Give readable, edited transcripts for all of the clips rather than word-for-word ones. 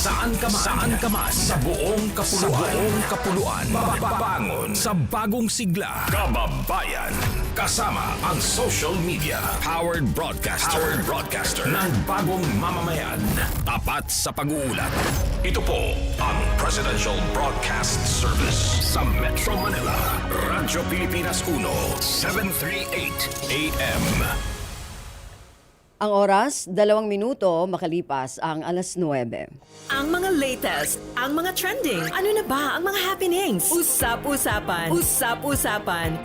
Saan ka man sa buong kapuluan. Bangon sa bagong sigla. Kababayan. Kasama ang social media. Powered broadcaster ng bagong mamamayan. Tapat sa pag-uulat. Ito po ang Presidential Broadcast Service sa Metro Manila. Radyo Pilipinas 1, 738 AM. Ang oras, 2 minuto makalipas ang alas 9. Ang mga latest, ang mga trending, ano na ba ang mga happenings? Usap-usapan,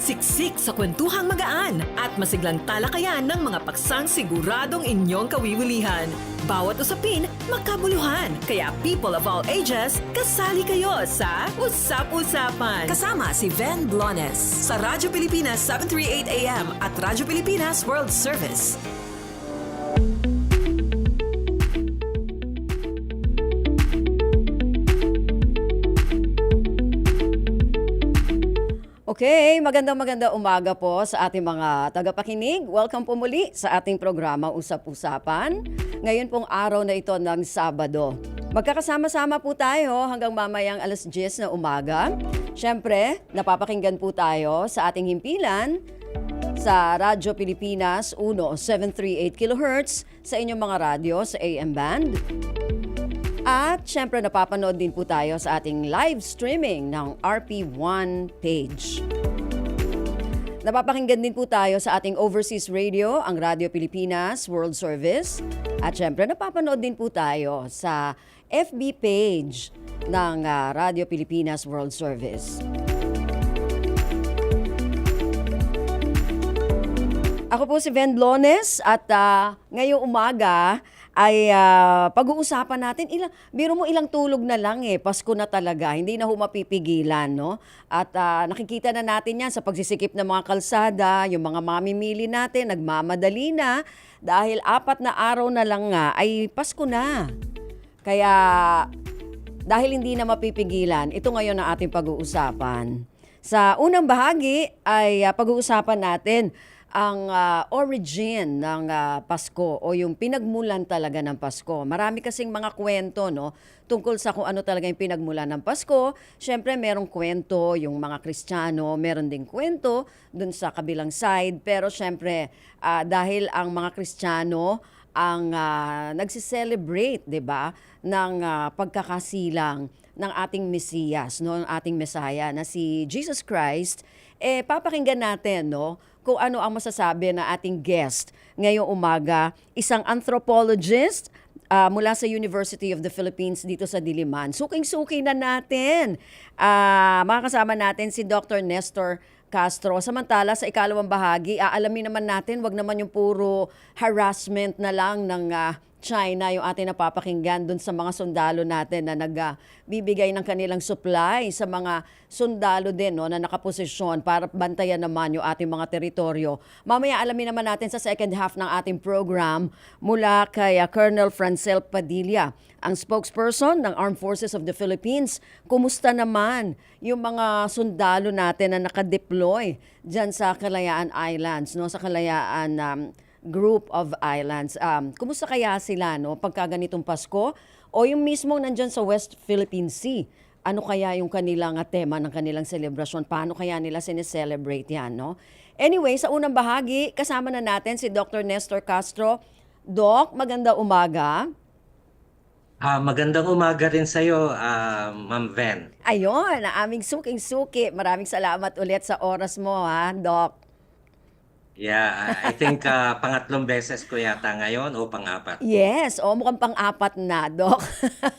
siksik sa kwentuhang magaan at masiglang talakayan ng mga paksang siguradong inyong kawiwilihan. Bawat usapin, makabuluhan. Kaya people of all ages, kasali kayo sa Usap-usapan. Kasama si Ven Blones sa Radyo Pilipinas 738 AM at Radyo Pilipinas World Service. Okay, magandang umaga po sa ating mga tagapakinig. Welcome po muli sa ating programa Usap-Usapan. Ngayon pong araw na ito ng Sabado. Magkakasama-sama po tayo hanggang mamayang alas 10 na umaga. Siyempre, napapakinggan po tayo sa ating himpilan sa Radyo Pilipinas 1, 738 kHz sa inyong mga radyo sa AM band. At syempre napapanood din po tayo sa ating live streaming ng RP1 page. Napapakinggan din po tayo sa ating overseas radio, ang Radyo Pilipinas World Service. At syempre napapanood din po tayo sa FB page ng Radyo Pilipinas World Service. Ako po si Ven Blones at ngayong umaga ay pag-uusapan natin, biro mo ilang tulog na lang Pasko na talaga, hindi na mapipigilan, no? At nakikita na natin yan sa pagsisikip ng mga kalsada, yung mga mamimili natin, nagmamadali na, dahil 4 na araw na lang nga ay Pasko na. Kaya dahil hindi na mapipigilan, ito ngayon ang ating pag-uusapan. Sa unang bahagi ay pag-uusapan natin ang origin ng Pasko o yung pinagmulan talaga ng Pasko. Marami kasing mga kwento, no, tungkol sa kung ano talaga yung pinagmulan ng Pasko. Siyempre, merong kwento yung mga Kristiyano, meron ding kwento dun sa kabilang side. Pero siyempre, dahil ang mga Kristiyano ang nagsiselebrate, 'di ba, ng pagkakasilang ng ating Mesiyas, no, ng ating Mesaya na si Jesus Christ, papakinggan natin, no, kung ano ang masasabi na ating guest ngayong umaga, isang anthropologist mula sa University of the Philippines dito sa Diliman. Suking-suki na natin. Makakasama natin si Dr. Nestor Castro. Samantala, sa ikalawang bahagi, aalamin naman natin, wag naman yung puro harassment na lang ng China yung ating napapakinggan dun sa mga sundalo natin na nagbibigay ng kanilang supply sa mga sundalo din, no, na nakaposisyon para bantayan naman yung ating mga teritoryo. Mamaya alamin naman natin sa second half ng ating program mula kay Colonel Francel Padilla, ang spokesperson ng Armed Forces of the Philippines. Kumusta naman yung mga sundalo natin na nakadeploy dyan sa Kalayaan Islands, no, sa Kalayaan group of islands. Kumusta kaya sila, no, pagka ganitong Pasko? O yung mismo nandyan sa West Philippine Sea, ano kaya yung kanilang tema ng kanilang selebrasyon? Paano kaya nila sineselebrate yan, no? Anyway, sa unang bahagi, kasama na natin si Dr. Nestor Castro. Doc, maganda umaga. Magandang umaga rin sa'yo, Ma'am Ven. Ayun, aming suking-suki. Maraming salamat ulit sa oras mo, ha, Doc. Yeah, I think pangatlong beses ko yata ngayon o pang-apat. Yes, mukhang pang-apat na, Doc.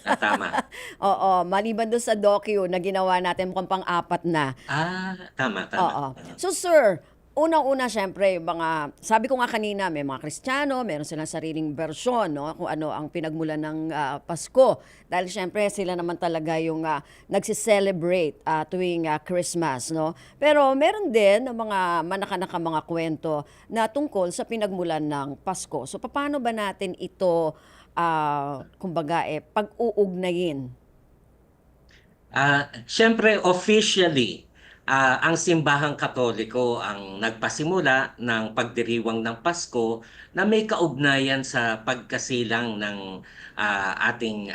Tama. Oo, maliban doon sa docu na ginawa natin, mukhang pang-apat na. Tama. Oo. So sir, unang-una syempre, mga, sabi ko nga kanina, may mga Kristiyano, meron silang sariling bersyon, no, kung ano ang pinagmulan ng Pasko. Dahil syempre sila naman talaga yung nagsiselebrate tuwing Christmas, no. Pero meron din ng mga manaka-naka mga kwento na tungkol sa pinagmulan ng Pasko. So paano ba natin ito, kumbaga, pag-uugnayin? Siyempre, officially, ang simbahang Katoliko ang nagpasimula ng pagdiriwang ng Pasko na may kaugnayan sa pagkasilang ng ating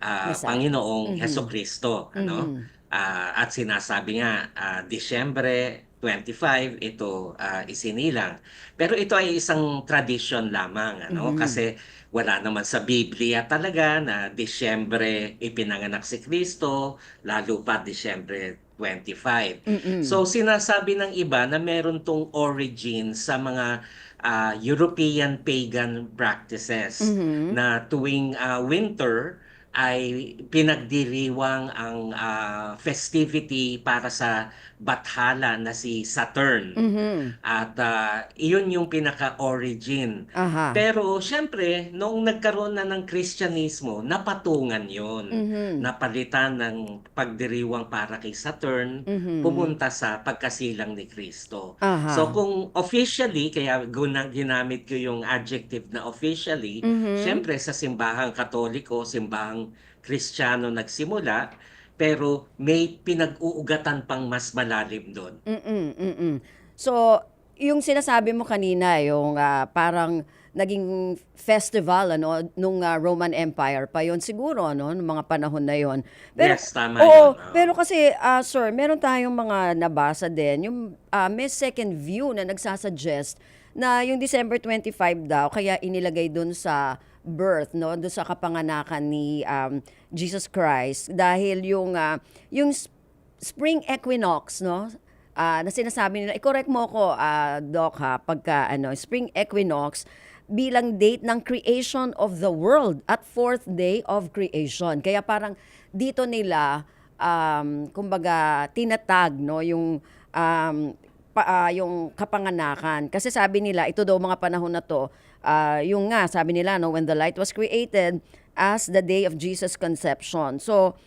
Mesa Panginoong mhm, Hesukristo, ano? mhm, At sinasabi nga, Disyembre 25 ito isinilang. Pero ito ay isang tradisyon lamang, ano? mhm, Kasi wala naman sa Biblia talaga na Disyembre ipinanganak si Kristo, lalo pa Disyembre 25. mm, So sinasabi ng iba na meron tong origin sa mga European pagan practices mhm, na tuwing winter ay pinagdiriwang ang festivity para sa bathala na si Saturn. mhm, At iyon yung pinaka-origin. aha, Pero syempre, noong nagkaroon na ng Kristyanismo, napatungan yon. mhm, Napalitan ng pagdiriwang para kay Saturn, mhm, pumunta sa pagkasilang ni Kristo. So aha, kung officially, kaya ginamit ko yung adjective na officially, mhm, syempre sa simbahang Katoliko, simbahang Kristiyano nagsimula, pero may pinag-uugatan pang mas malalim doon. mm. So, yung sinasabi mo kanina, yung parang naging festival ano nung Roman Empire pa yon siguro ano nung mga panahon na yon. Pero Yes, tama yun. oo, Oo. pero kasi sir, meron tayong mga nabasa din yung may second view na nagsasuggest na yung December 25 daw kaya inilagay dun sa birth no, dun sa kapanganakan ni Jesus Christ dahil yung spring equinox no, na sinasabi nila, i-correct mo ko, Doc ha, pagka spring equinox bilang date ng creation of the world at fourth day of creation. Kaya parang dito nila, kumbaga, tinatag no, yung kapanganakan. Kasi sabi nila, ito daw mga panahon na to, yung nga, sabi nila, no, when the light was created as the day of Jesus' conception. So,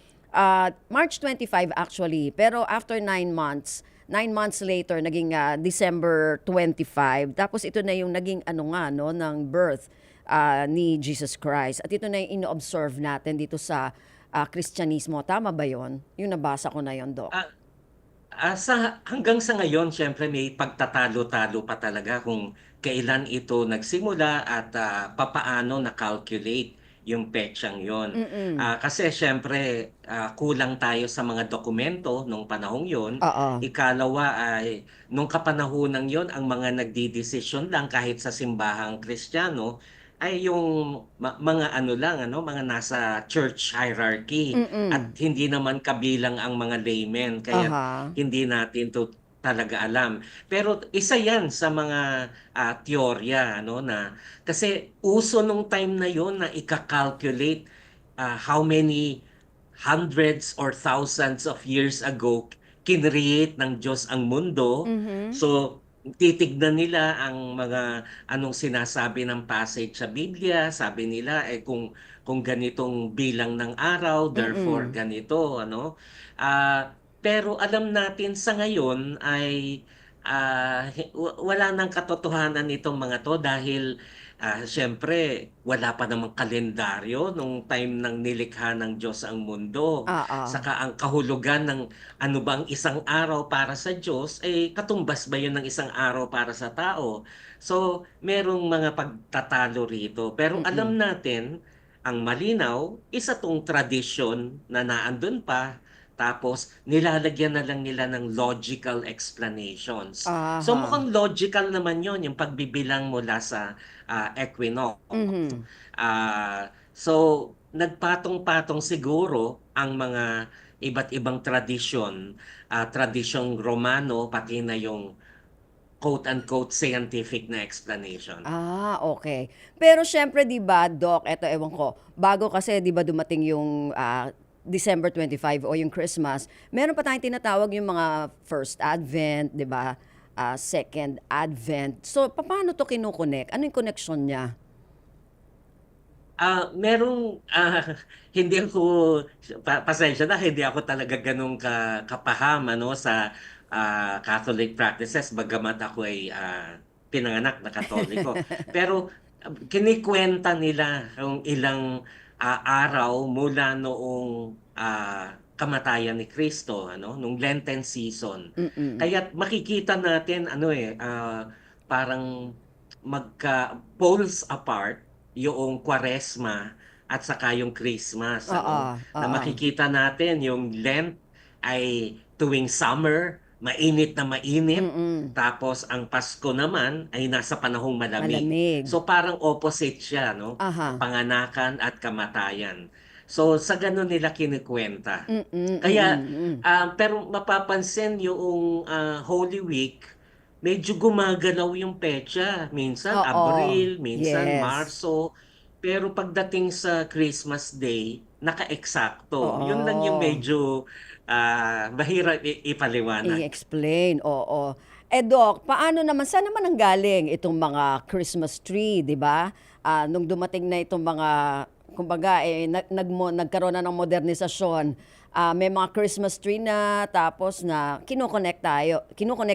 March 25 actually, pero after 9 months later, naging December 25. Tapos ito na yung naging ano nga, no, ng birth ni Jesus Christ. At ito na yung ino-observe natin dito sa Kristyanismo. Tama ba yon? Yung nabasa ko na yon, Doc. Ah, hanggang sa ngayon, syempre may pagtatalo-talo pa talaga kung kailan ito nagsimula at papaano na-calculate yung petsang yon. Mm-mm. Kasi syempre kulang tayo sa mga dokumento nung panahong yon. Oo. Ikalawa ay nung kapanahonang yon ang mga nagdidesisyon lang kahit sa simbahang Kristiyano ay yung mga ano lang ano mga nasa church hierarchy at Mm-mm. hindi naman kabilang ang mga laymen kaya Aha. hindi natin to talaga alam. Pero isa 'yan sa mga teorya ano na kasi uso nung time na yon na ika-calculate how many hundreds or thousands of years ago kinreate ng Diyos ang mundo. Mhm. So titignan nila ang mga anong sinasabi ng passage sa Biblia. Sabi nila kung ganitong bilang ng araw, therefore Mm-mm. ganito ano. Pero alam natin sa ngayon ay wala nang katotohanan itong mga to dahil siyempre wala pa namang kalendaryo nung time ng nilikha ng Diyos ang mundo. Oo. Saka ang kahulugan ng ano bang isang araw para sa Diyos, eh katumbas ba yun ng isang araw para sa tao? So, merong mga pagtatalo rito. Pero Mm-mm. alam natin, ang malinaw, isa tong tradisyon na naandun pa, tapos nilalagyan na lang nila ng logical explanations. So Aha. mukhang logical naman yon yung pagbibilang mula sa equinox. Mhm. So nagpatong-patong siguro ang mga iba't ibang tradisyon, tradisyong Romano, pati na yung quote-unquote scientific na explanation. Okay. Pero siyempre 'di ba, Doc, eto ewan ko, bago kasi 'di ba dumating yung December 25 o yung Christmas, meron pa tayong tinatawag yung mga First Advent, 'di ba? Second Advent. So paano 'to kino-connect? Ano yung connection niya? Merong hindi ako pasensya na hindi ako talaga gano'n kapaham ano sa Catholic practices bagamat ako ay pinanganak na Katoliko. Pero kinikwenta nila yung ilang araw mula noong kamatayan ni Kristo ano, nung Lenten season. Mm. Kaya't makikita natin ano parang poles apart yung Kwaresma at saka yung Christmas, Oo, na oo. makikita natin yung Lent ay tuwing summer, mainit na mainit, Mm. tapos ang Pasko naman ay nasa panahong malamig. Malamig. So parang opposite siya, no? Aha. Kapanganakan at kamatayan. So sa ganun nila kinikwenta. Mm, mm, Kaya mm. pero mapapansin yung Holy Week, medyo gumagalaw yung petsa. Minsan Oo. Abril, minsan Yes. Marso. Pero pagdating sa Christmas Day, naka-eksakto. Yun lang yung Oo. medyo mahirap ipaliwanag. I-explain, oo. Eh, Doc, paano naman, saan naman ang galing itong mga Christmas tree, di ba? Nung dumating na itong mga, kumbaga, nagkaroon na ng modernisasyon, may mga Christmas tree na tapos na kinoconnect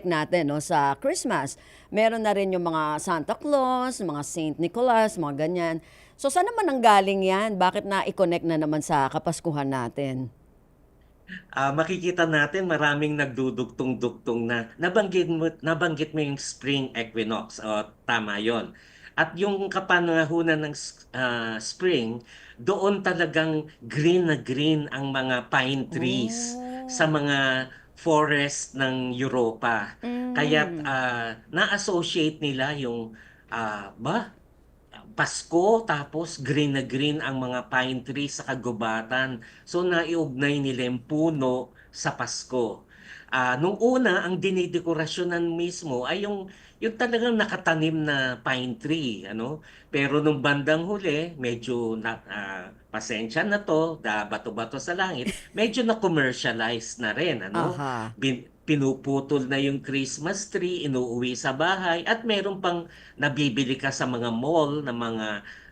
natin no, sa Christmas. Meron na rin yung mga Santa Claus, mga Saint Nicholas, mga ganyan. So, saan naman ang galing yan? Bakit na i-connect na naman sa Kapaskuhan natin? Makikita natin maraming nagdudugtong-dugtong na nabanggit mo yung spring equinox. O, tama yon. At yung kapanahunan ng spring, doon talagang green na green ang mga pine trees sa Oh. mga forest ng Europa. Kaya't Mm. na-associate nila yung Pasko, tapos green na green ang mga pine trees sa kagubatan. So naiugnay nila yung puno sa Pasko. Nung una, ang dinidekorasyonan mismo ay yung talagang nakatanim na pine tree, ano? Pero nung bandang huli, medyo pasensya na to, bato-bato sa langit, medyo na-commercialize na rin, ano? Aha. Pinuputol na yung Christmas tree, inuuwi sa bahay, at meron pang nabibili ka sa mga mall na mga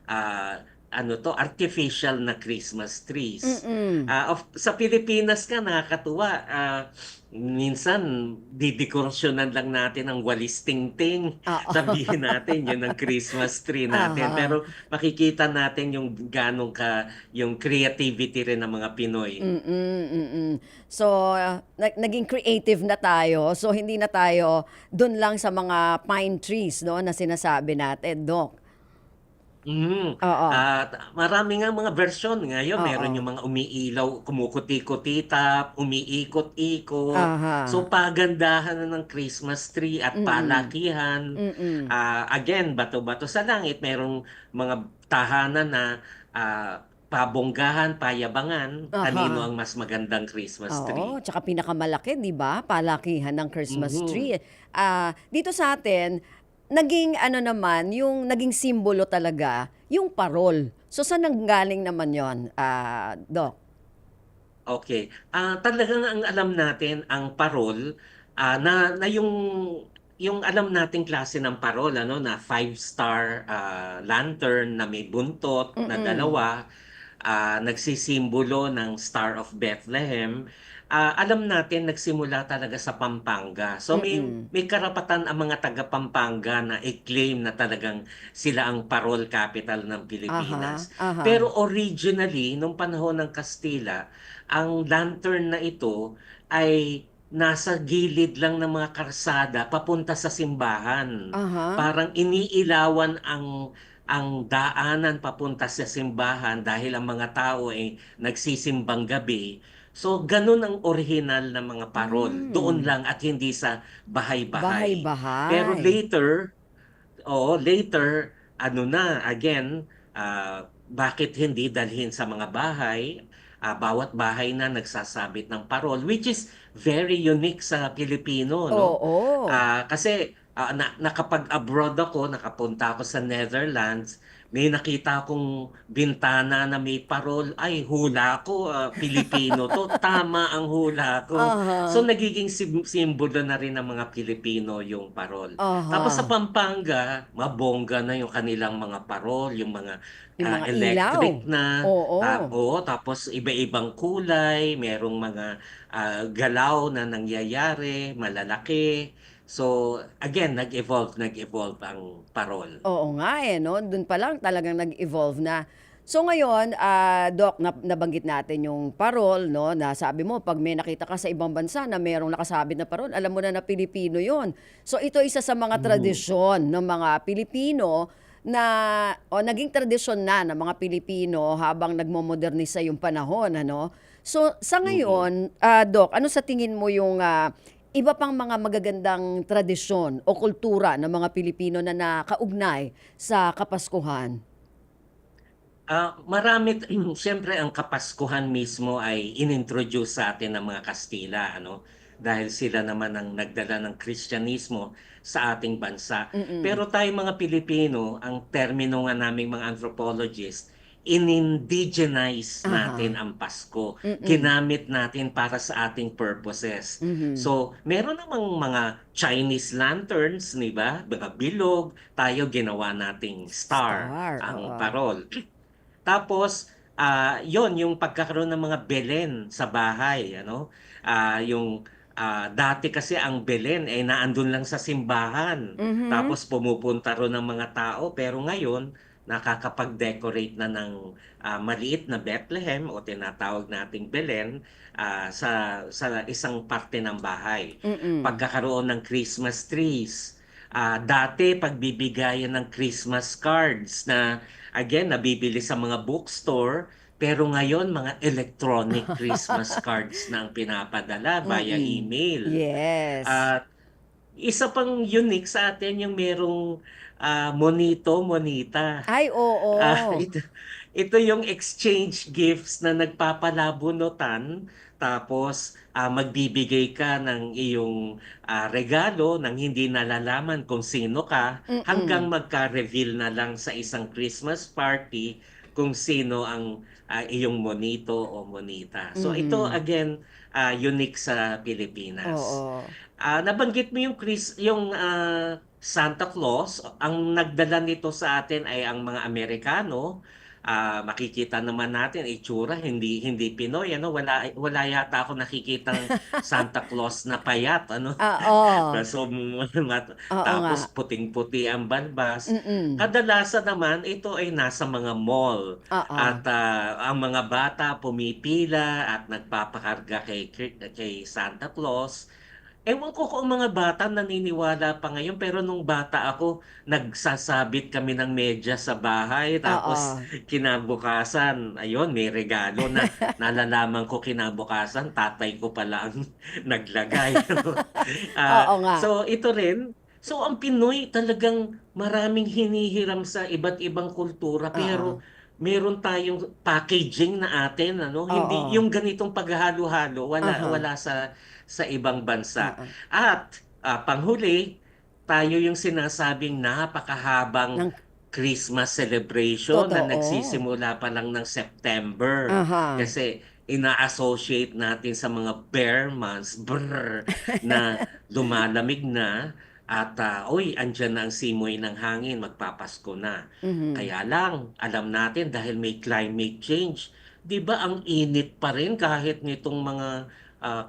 ah, artificial na Christmas trees. Mm. Sa Pilipinas ka, nakakatuwa. Minsan, didekorasyonan lang natin ang walis tingting. Oo. Sabihin natin, yun ang Christmas tree natin. Aha. Pero makikita natin yung yung creativity rin ng mga Pinoy. Mm. So, naging creative na tayo. So, hindi na tayo dun lang sa mga pine trees, no, na sinasabi natin, Doc. Oo. At marami nga mga version ngayon. Meron Oo. yung mga umiilaw, kumukuti-kutitap, umiikot-ikot. Aha. So pagandahan na ng Christmas tree at Mm. palakihan. Mm. Again, bato-bato sa langit. Merong mga tahanan na pabonggahan, payabangan. Kanino Aha. ang mas magandang Christmas Oo, tree? tsaka pinakamalaki, 'di ba? Palakihan ng Christmas Mhm. tree. Dito sa atin, naging ano naman, yung naging simbolo talaga, yung parol. So saan nanggaling naman 'yon, Doc? Okay. Talagang ang alam natin ang parol, na yung alam nating klase ng parol, ano, na five-star lantern na may buntot na Mm. dalawa, nagsisimbolo ng Star of Bethlehem. Alam natin nagsimula talaga sa Pampanga. So Mm. may karapatan ang mga taga Pampanga na i-claim na talagang sila ang parol capital ng Aha, Pilipinas. aha. Pero originally, nung panahon ng Kastila, ang lantern na ito ay nasa gilid lang ng mga karsada papunta sa simbahan. Aha. Parang iniilawan ang daanan papunta sa simbahan dahil ang mga tao ay nagsisimbang gabi. So, ganun ang orihinal na mga parol. Doon Hmm. lang at hindi sa bahay-bahay. Pero Bahay-bahay. later, oo, later, ano na, again, bakit hindi dalhin sa mga bahay? Bawat bahay na nagsasabit ng parol, which is very unique sa Pilipino, no? Oo. Kasi nakapag-abroad ako, nakapunta ako sa Netherlands, may nakita akong bintana na may parol, ay hula ko, Pilipino to, tama ang hula ko. So Aha. nagiging simbolo na rin ng mga Pilipino yung parol. Tapos sa Aha. Pampanga, mabongga na yung kanilang mga parol, yung mga Yung mga ilaw. electric na, Oo. oo, tapos iba-ibang kulay, merong mga galaw na nangyayari, malalaki. So again, nag-evolve ang parol. Oo nga eh, 'no? Dun pa lang talagang nag-evolve na. So ngayon, Doc, nabanggit natin yung parol, 'no, na sabi mo 'pag may nakita ka sa ibang bansa na merong nakasabit na parol, alam mo na na Pilipino yon. So ito isa sa mga Mhm. tradisyon ng mga Pilipino na o naging tradisyon na ng mga Pilipino habang nagmo-modernisa yung panahon, ano? So sa ngayon, Doc, ano sa tingin mo yung iba pang mga magagandang tradisyon o kultura ng mga Pilipino na nakaugnay sa Kapaskuhan? Marami, siyempre ang Kapaskuhan mismo ay inintroduce sa atin ng mga Kastila, ano? Dahil sila naman ang nagdala ng Kristyanismo sa ating bansa. Mm. Pero tayo mga Pilipino, ang termino nga naming mga anthropologist, in-indigenize natin Aha. ang Pasko. Mm. Ginamit natin para sa ating purposes. Mhm. So, meron namang mga Chinese lanterns, di ba? Mga bilog, tayo ginawa nating star, Star, ang oo. parol. Tapos, yon yung pagkakaroon ng mga Belen sa bahay, ano? Yung dati kasi ang Belen ay naandun lang sa simbahan. Mhm. Tapos pumupunta ron ng mga tao, pero ngayon nakakapag-decorate na ng maliit na Bethlehem o tinatawag nating Belen sa isang parte ng bahay. Mm. Pagkakaroon ng Christmas trees. Dati pagbibigayan ng Christmas cards na again nabibili sa mga bookstore, pero ngayon mga electronic Christmas cards na ang pinapadala via Mm. email. Yes. At isa pang unique sa atin yung merong monito, monita. Ay, Ah, oo. ito yung exchange gifts na nagpapalabunutan, tapos magbibigay ka ng iyong regalo nang hindi nalalaman kung sino ka, hanggang Mm. magka-reveal na lang sa isang Christmas party kung sino ang iyong monito o monita. So ito Mhm. again unique sa Pilipinas. Oo. Nabanggit mo yung Santa Claus, ang nagdala nito sa atin ay ang mga Amerikano. Makikita naman natin itsura, hindi hindi Pinoy, ano, wala yata ako nakikitang Santa Claus na payat, ano. Oo. So, Oo nga. tapos puting-puti ang balbas. Mm. Kadalasan naman ito ay nasa mga mall Oo. at ang mga bata pumipila at nagpapakarga kay Santa Claus. Ewan ko kung mga bata naniniwala pa ngayon, pero nung bata ako, nagsasabit kami ng medyas sa bahay, tapos Oo. kinabukasan, ayun, may regalo na nalalaman ko kinabukasan, tatay ko pala ang naglagay. Ano. Oo nga. So ito rin, so ang Pinoy talagang maraming hinihiram sa iba't ibang kultura, Oo. pero meron tayong packaging na atin, ano, hindi Oo. yung ganitong paghahalo-halo, wala Aha. wala sa ibang bansa. Oo. At panghuli, tayo yung sinasabing napakahabang Ng Christmas celebration na totoo. nagsisimula pa lang ng September. Aha. Kasi ina-associate natin sa mga bear months, na lumalamig na at uy, andyan na ang simoy ng hangin, magpapasko na. Mhm. Kaya lang, alam natin dahil may climate change, 'di ba ang init pa rin kahit nitong mga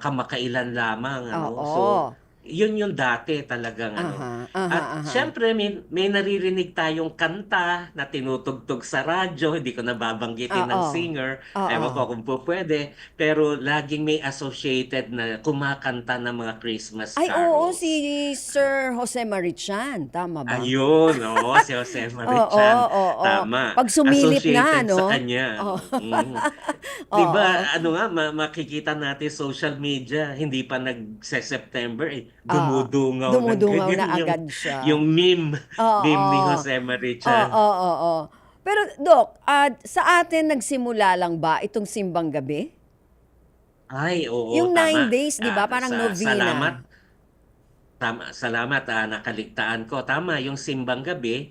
kamakailan lamang, ano. So, Oo. yun yung dati talagang ano. Aha. Aha, At aha. siyempre may naririnig tayong kanta na tinutugtog sa radyo, hindi ko na babanggitin ng Oo. singer, ewan Oo. ko kung pupuwede, pero laging may associated na kumakanta ng mga Christmas Ay, oo, si carols. Sir Jose Marichan, tama ba? Ayun, oo, si Jose Oo, Marichan, oo. tama, 'Pag sumilip na associated sa 'no? kanya, Oo. mm. 'Di Oo. ba ano nga makikita natin social media, hindi pa nagse-September, Oo. dumudungaw ng Dumudungaw na ganyan yung agad siya. yung meme Oo. ni Jose Marichan. Oo, oo. Pero Doc, sa atin nagsimula lang ba itong simbang gabi? Ay, oo, Yung 9 tama. days 'di ba, parang Salamat. novena? Salamat, nakaligtaan ko. Tama, yung simbang gabi,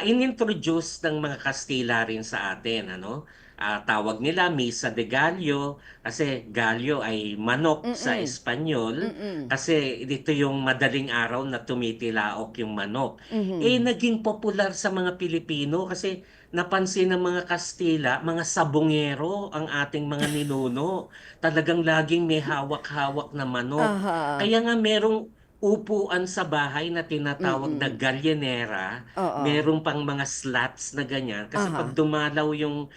inintroduce ng mga Kastila rin sa atin, ano? Tawag nila Misa de Gallo, kasi Gallo ay manok sa Mm. Espanyol, Mm. kasi dito yung madaling araw na tumitilaok yung manok. Mhm. Naging popular sa mga Pilipino kasi napansin ng mga Kastila, mga sabongero ang ating mga ninuno. Talagang laging may hawak-hawak na manok. Aha. Kaya nga merong upuan sa bahay na tinatawag na Mm. galyonera, Oo. meron pang mga slats na ganyan, kasi 'pag Aha. dumalaw yung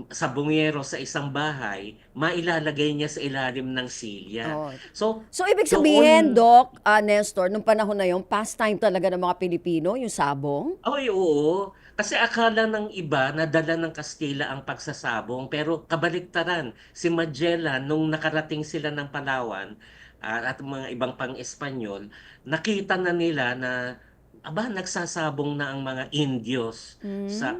sabongero sa isang bahay, mailalagay niya sa ilalim ng silya. Oo. So, So ibig sabihin, doon Doc, Nestor, nung panahon na yun, pastime talaga ng mga Pilipino, yung sabong? ay, oo. Kasi akala ng iba na dala ng Kastila ang pagsasabong, pero kabaliktaran. Si Magellan, nung nakarating sila ng Palawan at mga ibang pang-Espanyol, nakita na nila na aba, nagsasabong na ang mga Indios.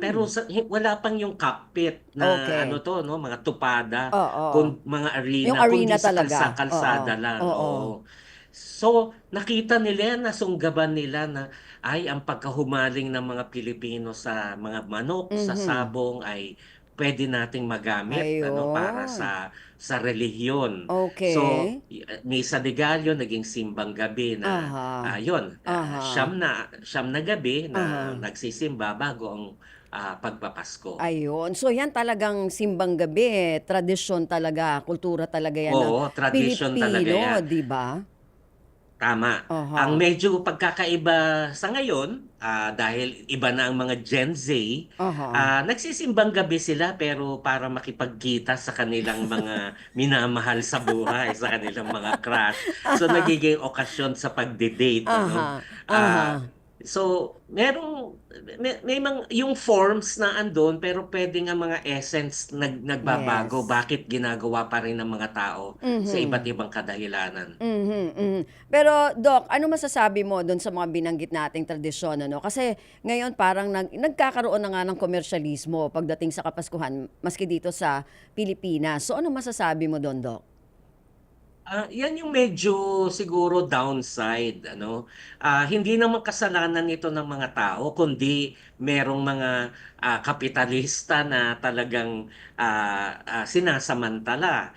Pero wala pang yung cockpit na ano Okay. to, no, mga tupada, Oo. mga arena, Yung kundi arena sa talaga. Oo. kalsada lang. Oo. Oo. So, nakita nila, nasunggaban nila na ay ang pagkahumaling ng mga Pilipino sa mga manok, sa Mhm. sabong ay pwede nating magamit para Ayun. sa relihiyon. So, Okay. Misa de Gallo naging simbang gabi na Aha. Aha. siyam na gabi na Aha. nagsisimba bago ang pagpapasko. Ayun. So yan talagang simbang gabi, tradisyon talaga, kultura talaga yan ng Oo, tradition talaga Pilipino, yan. 'di ba? Tama. Ang Aha. medyo pagkakaiba sa ngayon, dahil iba na ang mga Gen Z, Aha. nagsisimbang gabi sila pero para makipagkita sa kanilang mga minamahal sa buhay, sa kanilang mga crush. So nagiging okasyon sa pagde-date, ano? Aha. Ah, Aha. so may mga yung forms na andon pero pwede nga mga essence nagbabago. Yes. Bakit ginagawa pa rin ng mga tao sa iba't Mhm. ibang kadahilanan? Mhm, mhm. Pero Doc, ano masasabi mo do'n sa mga binanggit nating tradisyon ano? Kasi ngayon parang nagkakaroon na nga ng komersyalismo pagdating sa Kapaskuhan maski dito sa Pilipinas. So ano masasabi mo do'n, Doc? Yan yung medyo siguro downside, ano. Hindi naman kasalanan nito ng mga tao kundi merong mga kapitalista na talagang sinasamantala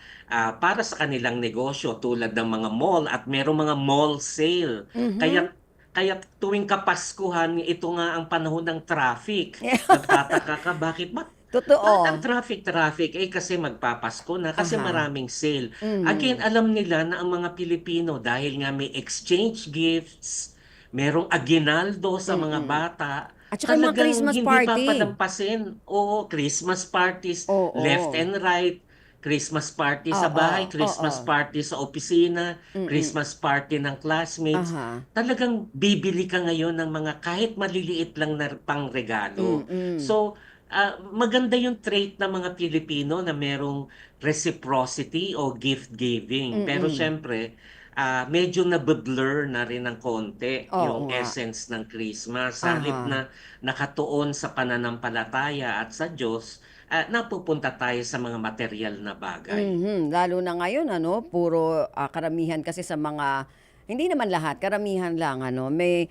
para sa kanilang negosyo tulad ng mga mall at merong mga mall sale. Mhm. Kaya kaya tuwing Kapaskuhan, ito nga ang panahon ng traffic. Nagtataka ka bakit ang Totoo. traffic? Eh, kasi magpapasko na, kasi Aha. maraming sale. Again, Mhm. alam nila na ang mga Pilipino dahil nga may exchange gifts, merong aguinaldo sa mga Mm. bata, At saka yung mga talagang Christmas hindi party. papalampasin. Oo, Christmas parties left Oo. and right, Christmas party sa Oo, bahay, oo. Christmas party sa opisina, Mm. Christmas party ng classmates. Aha. Talagang bibili ka ngayon ng mga kahit maliliit lang na pangregalo. Mm. So, maganda yung trait ng mga Pilipino na merong reciprocity o gift giving. Pero Mm. siyempre, medyo nabe-blur na rin ng konti Oo yung nga. essence ng Christmas. Sa halip Aha. na nakatuon sa pananampalataya at sa Diyos, napupunta tayo sa mga material na bagay. Mhm, lalo na ngayon ano, puro, karamihan kasi sa mga hindi naman lahat, karamihan lang ano, may,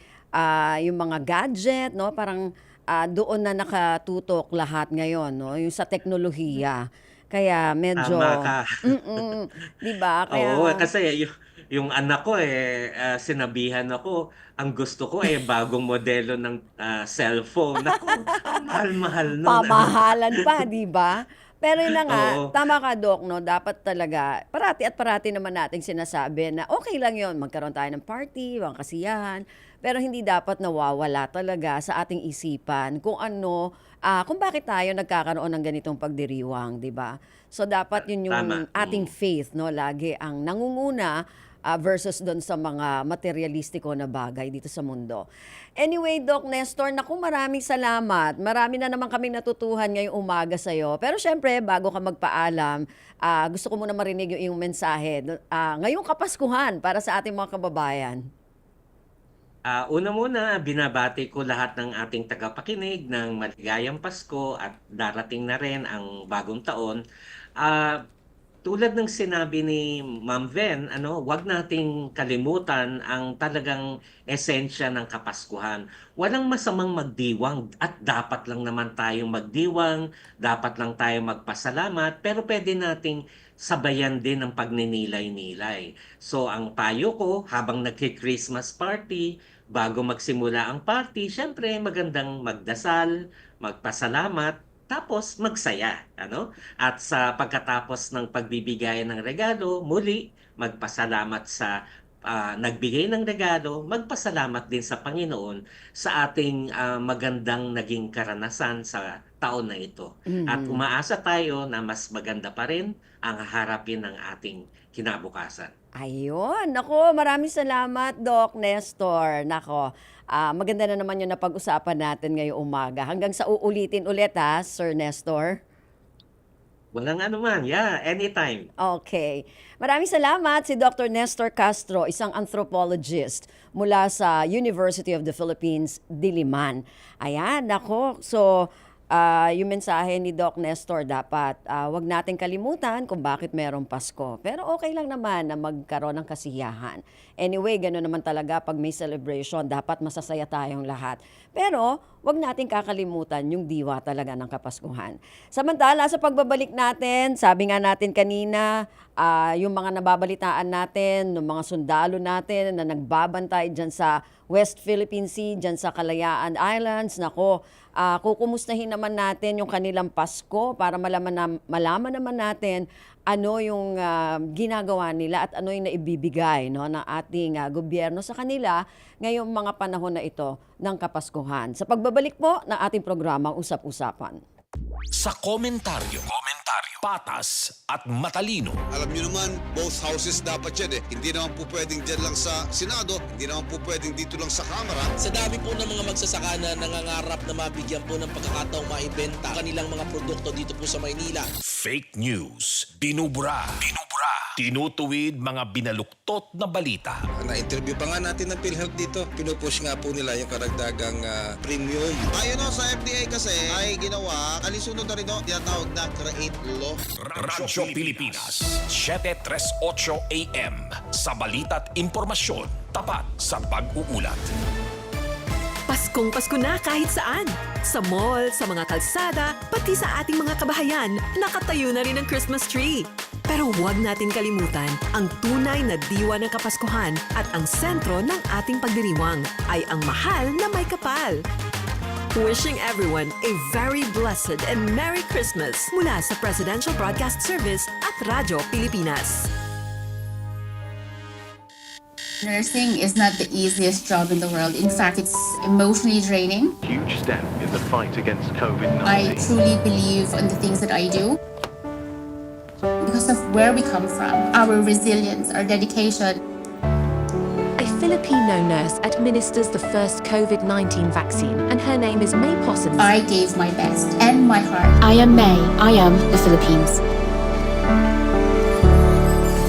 yung mga gadget 'no, parang, doon na nakatutok lahat ngayon 'no, yung sa teknolohiya. Kaya Tama medyo ka. 'di ba? Oo, Kaya kasi yung anak ko, sinabihan ako, ang gusto ko, bagong modelo ng, cellphone. Naku, ang mahal-mahal nun, ano. pamahalan pa, 'di ba? Pero yun na nga, Oo, tama ka Doc 'no, dapat talaga parati at parati naman nating sinasabi na okay lang yun magkaroon tayo ng party, mga kasiyahan, pero hindi dapat nawawala talaga sa ating isipan kung ano, kung bakit tayo nagkakaroon ng ganitong pagdiriwang, 'di ba? So dapat yun yung tama, ating faith 'no, lagi ang nangunguna, versus dun sa mga materialistiko na bagay dito sa mundo. Anyway, Doc Nestor, naku maraming salamat. Marami na naman kaming natutuhan ngayong umaga sa'yo. Pero siyempre, bago ka magpaalam, gusto ko muna marinig yung iyong mensahe. Ngayong Kapaskuhan para sa ating mga kababayan. Una muna, binabati ko lahat ng ating tagapakinig ng maligayang Pasko at darating na rin ang bagong taon. Ah, Tulad ng sinabi ni Ma'am Ven, ano, 'wag nating kalimutan ang talagang esensya ng Kapaskuhan. Walang masamang magdiwang at dapat lang naman tayong magdiwang, dapat lang tayong magpasalamat, pero pwede nating sabayan din ng pagninilay-nilay. So ang payo ko habang nagki-Christmas party, bago magsimula ang party, siyempre magandang magdasal, magpasalamat, tapos magsaya, ano? At sa pagkatapos ng pagbibigay ng regalo, muli magpasalamat sa nagbigay ng regalo, magpasalamat din sa Panginoon sa ating magandang naging karanasan sa taon na ito. At umaasa tayo na mas maganda pa rin ang haharapin ng ating kinabukasan. Ayun, nako, maraming salamat, Doc Nestor. Nako, maganda na naman yung napag-usapan natin ngayong umaga. Hanggang sa uulitin ulit ha, Sir Nestor. Walang anuman. Yeah, anytime. Okay. Maraming salamat si Dr. Nestor Castro, isang anthropologist mula sa University of the Philippines, Diliman. Ayan, nako. So, yung mensahe ni Doc Nestor dapat wag nating kalimutan kung bakit merong Pasko. Pero okay lang naman na magkaroon ng kasiyahan. Anyway, gano'n naman talaga pag may celebration, dapat masasaya tayong lahat. Pero wag nating kakalimutan yung diwa talaga ng Kapaskuhan. Samantala, sa pagbabalik natin, sabi nga natin kanina, yung mga nababalitaan natin, yung mga sundalo natin na nagbabantay dyan sa West Philippine Sea, dyan sa Kalayaan Islands, nako, kukumustahin naman natin yung kanilang Pasko para malaman naman natin ano yung ginagawa nila at ano yung naibibigay ng ating gobyerno sa kanila ngayong mga panahon na ito ng Kapaskuhan. Sa pagbabalik po ng ating programa, Usap-Usapan. Sa komentaryo, patas at matalino. Alam niyo naman, both houses dapat yan eh. Hindi naman po pwedeng dyan lang sa Senado, hindi naman po pwedeng dito lang sa Kamara. Sa dami po ng mga magsasaka na nangangarap na mabigyan po ng pagkakataong maibenta kanilang mga produkto dito po sa Maynila. Fake news, binubura, tinutuwid mga binaluktot na balita. Na-interview pa nga natin ng PhilHealth dito. Pinupush nga po nila yung karagdagang premium. Ayon sa FDA kasi ay ginawa, alisunod na rin tinatawag na create law. Radyo Pilipinas, 7:38 AM. Sa balita't impormasyon, tapat sa pag-uulat. Paskong Pasko na kahit saan. Sa mall, sa mga kalsada, pati sa ating mga kabahayan, nakatayo na rin ang Christmas tree. Pero huwag natin kalimutan, ang tunay na diwa ng Kapaskuhan at ang sentro ng ating pagdiriwang ay ang mahal na may kapal. Wishing everyone a very blessed and Merry Christmas mula sa Presidential Broadcast Service at Radyo Pilipinas. Nursing is not the easiest job in the world. In fact, it's emotionally draining. Huge step in the fight against COVID-19. I truly believe in the things that I do because of where we come from, our resilience, our dedication. A Filipino nurse administers the first COVID-19 vaccine, and her name is May Possums. I gave my best and my heart. I am May. I am the Philippines.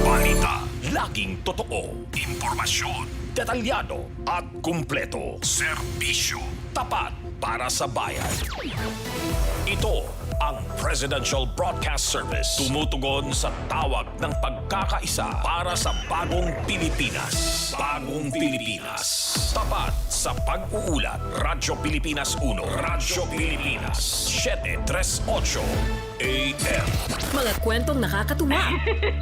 Balita, laging totoo. Impormasyon, detalyado at kumpleto. Serbisyo, tapat para sa bayan. Ito ang Presidential Broadcast Service. Tumutugon sa tawag ng pagkakaisa para sa bagong Pilipinas. Bagong Pilipinas. Tapat sa pag-uulat. Radyo Pilipinas 1. Radyo Pilipinas 738 AM. Mga kwentong nakakatuwa.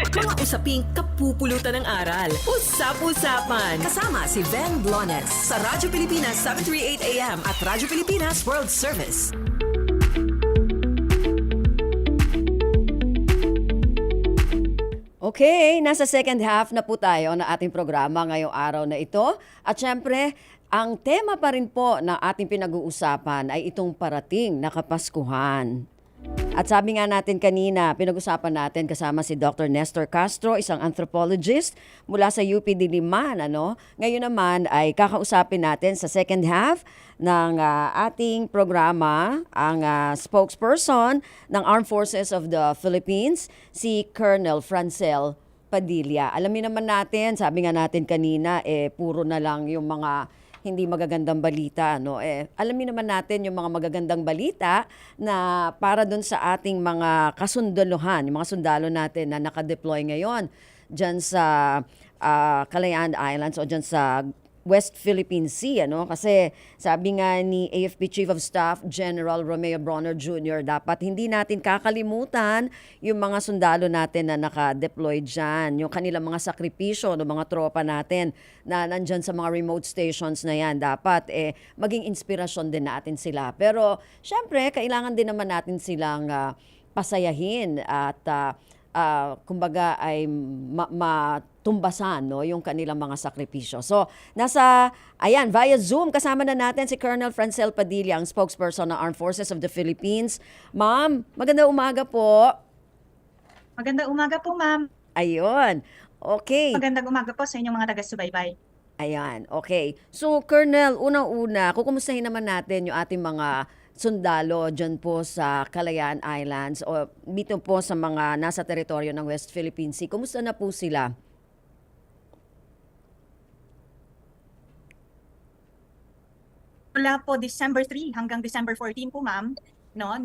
Mga usaping kapupulutan ng aral. Usap-usapan. Kasama si Ben Blones sa Radyo Pilipinas 738 AM at Radyo Pilipinas World Service. Okay, nasa second half na po tayo ng ating programa ngayong araw na ito. At syempre, ang tema pa rin po ng ating pinag-uusapan ay itong parating na Kapaskuhan. At sabi nga natin kanina, pinag-usapan natin kasama si Dr. Nestor Castro, isang anthropologist mula sa UP Diliman. Ngayon naman ay kakausapin natin sa second half ng ating programa ang spokesperson ng Armed Forces of the Philippines, si Colonel Francel Padilla. Alamin naman natin, sabi nga natin kanina, puro na lang yung mga hindi magagandang balita. Alamin naman natin yung mga magagandang balita na para dun sa ating mga kasundaluhan, yung mga sundalo natin na nakadeploy ngayon dyan sa Kalayaan Islands o dyan sa West Philippine Sea. Kasi sabi nga ni AFP Chief of Staff General Romeo Bronner Jr., dapat hindi natin kakalimutan yung mga sundalo natin na naka-deploy dyan, yung kanilang mga sakripisyo ng mga tropa natin na nandyan sa mga remote stations na yan. Dapat maging inspirasyon din natin sila. Pero syempre, kailangan din naman natin silang pasayahin at kumbaga ay tumbasan, no, yung kanilang mga sakripisyo. So, via Zoom, kasama na natin si Colonel Francel Padilla, ang spokesperson ng Armed Forces of the Philippines. Ma'am, magandang umaga po. Magandang umaga po, ma'am. Ayun. Okay. Magandang umaga po sa inyong mga taga-subaybay. Ayan, okay. So, Colonel, unang-una, kukumustahin naman natin yung ating mga sundalo dyan po sa Kalayaan Islands o dito po sa mga nasa teritoryo ng West Philippine Sea. Kumusta na po sila? Mula po December 3 hanggang December 14 po, ma'am, no,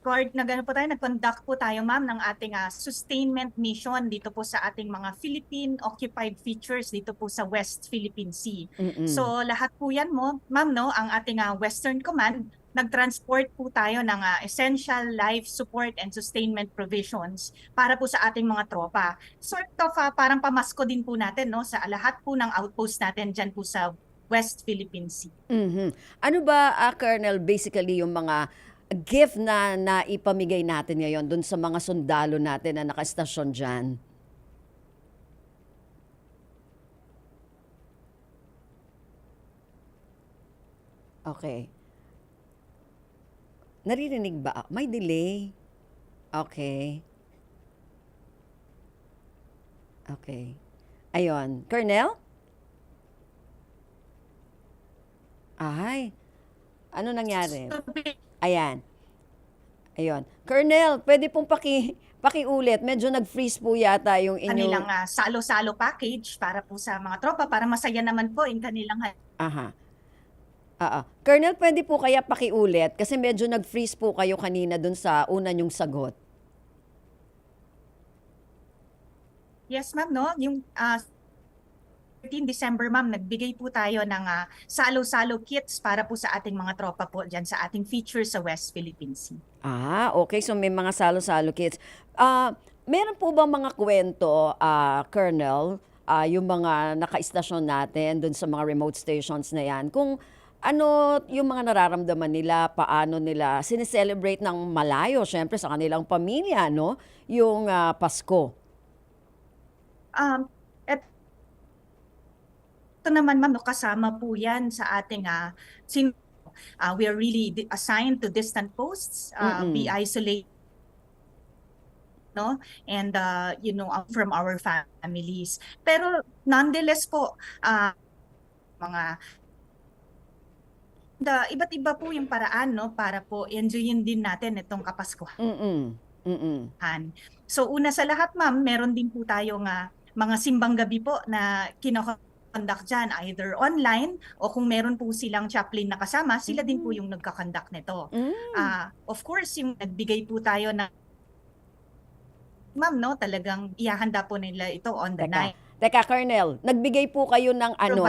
nag-conduct po tayo, ma'am, ng ating sustainment mission dito po sa ating mga Philippine occupied features dito po sa West Philippine Sea. So lahat po yan mo, ma'am, no, ang ating Western Command, nag-transport po tayo ng essential life support and sustainment provisions para po sa ating mga tropa. Sort of parang pamasko din po natin, no, sa lahat po ng outpost natin dyan po sa West Philippine Sea. Ano ba, Colonel, basically yung mga gift na naipamigay natin ngayon dun sa mga sundalo natin na nakastasyon dyan? Okay. Naririnig ba? May delay. Okay. Okay. Ayun. Colonel? Ay. Ano nangyari? Ayan. Ayun. Colonel, pwede pong pakiulit. Medyo nag-freeze po yata yung Kanilang salo-salo package para po sa mga tropa para masaya naman po yung kanilang Aha. Colonel, pwede po kaya pakiulit kasi medyo nag-freeze po kayo kanina dun sa una nyong sagot. Yes, ma'am, no? Yung 13 December, ma'am, nagbigay po tayo ng salo-salo kits para po sa ating mga tropa po dyan sa ating feature sa West Philippine Sea. Okay. So may mga salo-salo kits. Meron po ba mga kwento, Colonel, yung mga naka-istasyon natin dun sa mga remote stations na yan, kung ano yung mga nararamdaman nila, paano nila sineselebrate ng malayo, syempre sa kanilang pamilya, no? Yung Pasko. Ito naman, ma'am, no, kasama po yan sa ating we are really assigned to distant posts, be isolated, no, and from our families. Pero nonetheless po, iba't iba po yung paraan, no, para po enjoyin din natin itong Kapaskuhan. So una sa lahat, ma'am, meron din po tayong mga simbang gabi po na conduct dyan, either online o kung meron po silang chaplain na kasama, sila din po yung nagka-conduct nito. Of course, yung nagbigay po tayo na ma'am, no, talagang ihahanda po nila ito on the night. Teka, Colonel, nagbigay po kayo ng ano?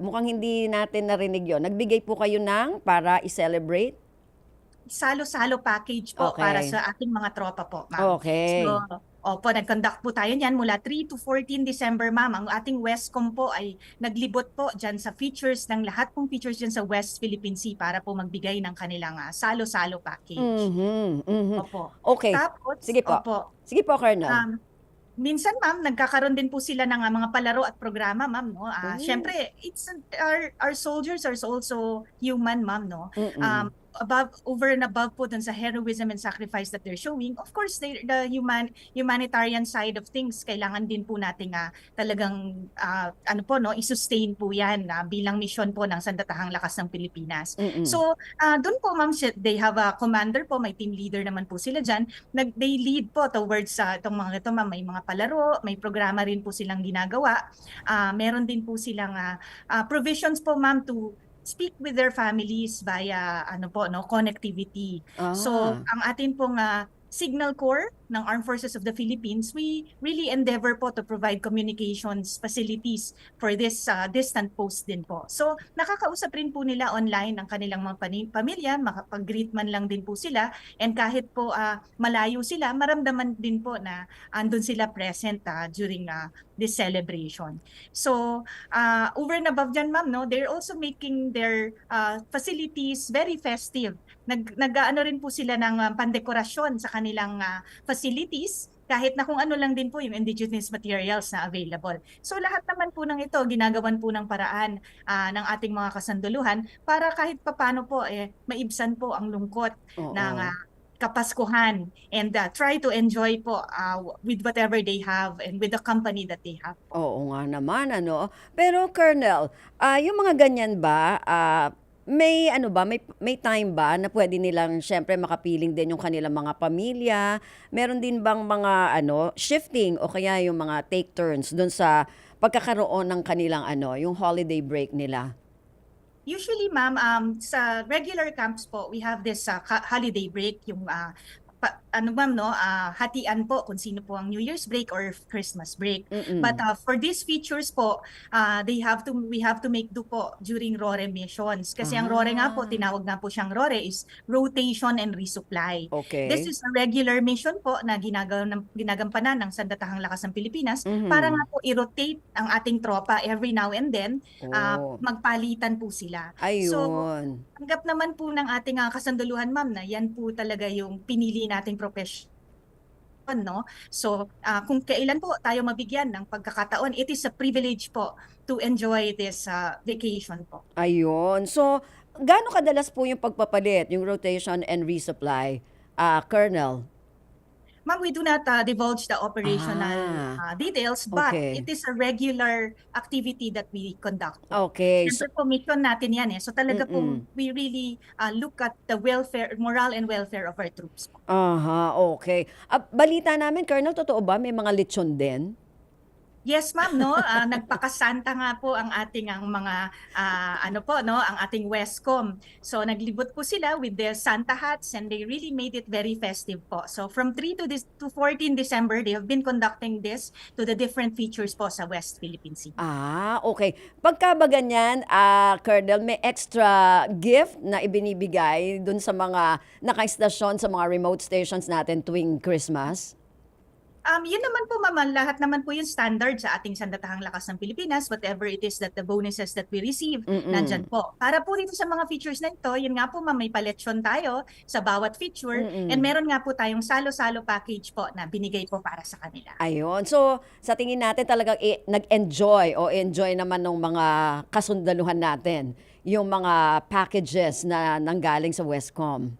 Mukhang hindi natin narinig yon. Nagbigay po kayo ng para i-celebrate? Salo-salo package po para sa ating mga tropa po, ma'am. Okay. So, nag-conduct po tayo niyan mula 3 to 14 December, ma'am. Ang ating Westcom po ay naglibot po dyan sa features ng lahat pong features dyan sa West Philippine Sea para po magbigay ng kanilang salo-salo package. Opo. Okay. Tapos, sige po. Sige po, Colonel. Minsan, ma'am, nagkakaroon din po sila ng mga palaro at programa, ma'am, no? Syempre, our soldiers are also human, ma'am, no? Over and above po dun sa heroism and sacrifice that they're showing, of course, the humanitarian side of things, kailangan din po nating talagang i-sustain po yan bilang mission po ng Sandatahang Lakas ng Pilipinas. So, dun po, ma'am, they have a commander po, may team leader naman po sila dyan. They lead po towards itong mga ito, ma'am, may mga palaro, may programa rin po silang ginagawa. Meron din po silang provisions po, ma'am, to speak with their families via connectivity. So ang atin pong Signal Corps ng Armed Forces of the Philippines, we really endeavor po to provide communications facilities for this distant post din po. So nakakausap rin po nila online ang kanilang mga pamilya, makapag-greet man lang din po sila, and kahit po malayo sila, maramdaman din po na andun sila present during this celebration. So over and above dyan, ma'am, no, they're also making their facilities very festive. Nag-ano rin po sila ng pandekorasyon sa kanilang facilities kahit na kung ano lang din po yung indigenous materials na available. So lahat naman po ng ito, ginagawan po ng paraan ng ating mga kasanduluhan para kahit papano po maibsan po ang lungkot ng Kapaskuhan and try to enjoy po with whatever they have and with the company that they have. Oo nga naman, ano. Pero Colonel, yung mga ganyan ba, may ano ba, may time ba na pwede nilang syempre makapiling din yung kanilang mga pamilya? Meron din bang mga ano, shifting o kaya yung mga take turns doon sa pagkakaroon ng kanilang ano, yung holiday break nila? Usually, ma'am, sa regular camps po, we have this holiday break, yung hatian po kung sino po ang New Year's break or Christmas break. But for these features po, we have to make do po during RORE missions. Kasi ang RORE nga po, tinawag nga po siyang RORE is rotation and resupply. Okay. This is a regular mission po na ginagampanan ng Sandatahang Lakas ng Pilipinas para nga po i-rotate ang ating tropa every now and then, magpalitan po sila. Ayun. So, tanggap naman po ng ating kasanduluhan, ma'am, na yan po talaga yung pinili nating profession, no? So, kung kailan po tayo mabigyan ng pagkakataon, it is a privilege po to enjoy this vacation po. Ayun. So, gaano kadalas po yung pagpapalit, yung rotation and resupply, Colonel? Ma'am, we do not divulge the operational details, but okay. it is a regular activity that we conduct. Okay. Siyempre po, mission natin yan So talaga po, we really look at the welfare, morale and welfare of our troops. Okay. Balita namin, Colonel, totoo ba may mga lechon din? Yes, ma'am, no. Nagpakasanta nga po ang ating mga ang ating Westcom. So naglibot po sila with their Santa hats and they really made it very festive po. So from 3 to 14 December, they have been conducting this to the different features po sa West Philippine Sea. Okay. Pagka ba ganyan, Colonel, may extra gift na ibinibigay dun sa mga naka-istasyon sa mga remote stations natin tuwing Christmas? Yun naman po, ma'am, lahat naman po yung standard sa ating Sandatahang Lakas ng Pilipinas, whatever it is that the bonuses that we receive, nandyan po. Para po dito sa mga features na ito, yun nga po, ma'am, may paletsyon tayo sa bawat feature and meron nga po tayong salo-salo package po na binigay po para sa kanila. Ayun. So, sa tingin natin talagang nag-enjoy o enjoy naman ng mga kasundaluhan natin yung mga packages na nanggaling sa Westcom.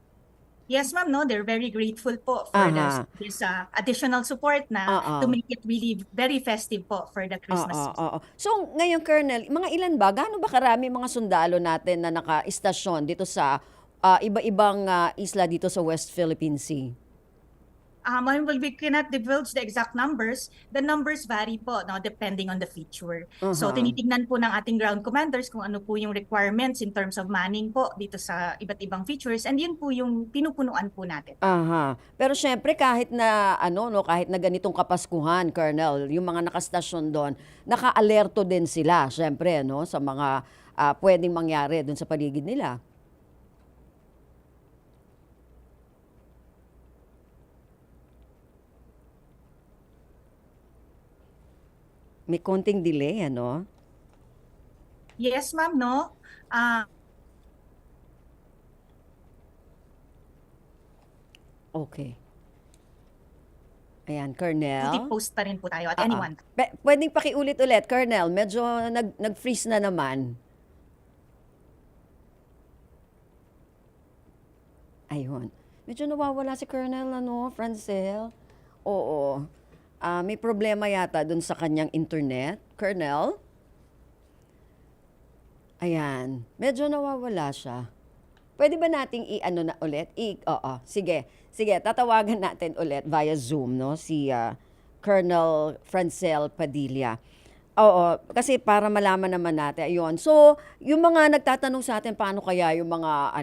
Yes, ma'am, no, they're very grateful po for this additional support na to make it really very festive po for the Christmas season. So, ngayon, Colonel, mga ilan ba, gaano ba karami mga sundalo natin na naka-istasyon dito sa iba-ibang isla dito sa West Philippine Sea? Well, we cannot divulge the exact numbers. The numbers vary po, no, depending on the feature. So, tinitignan po ng ating ground commanders kung ano po yung requirements in terms of manning po dito sa iba't ibang features. And yun po yung pinupunuan po natin. Pero syempre, kahit na, kahit na ganitong Kapaskuhan, Colonel, yung mga nakastasyon doon, naka-alerto din sila, syempre, no, sa mga pwedeng mangyari doon sa paligid nila. May konting delay, ano? Yes, ma'am, no? Okay. Ayan, Colonel. Post pa rin po tayo at anyone. Pwedeng pakiulit ulit, Colonel. Medyo nag-freeze na naman. Ayun. Medyo nawawala si Colonel, Francel. Oo. May problema yata dun sa kanyang internet, Colonel. Ayan, medyo nawawala siya. Pwede ba nating i-ano na ulit? Sige, tatawagan natin ulit via Zoom, no? Si Colonel Francel Padilla. Kasi para malaman naman natin, ayun. So, yung mga nagtatanong sa atin, paano kaya yung mga,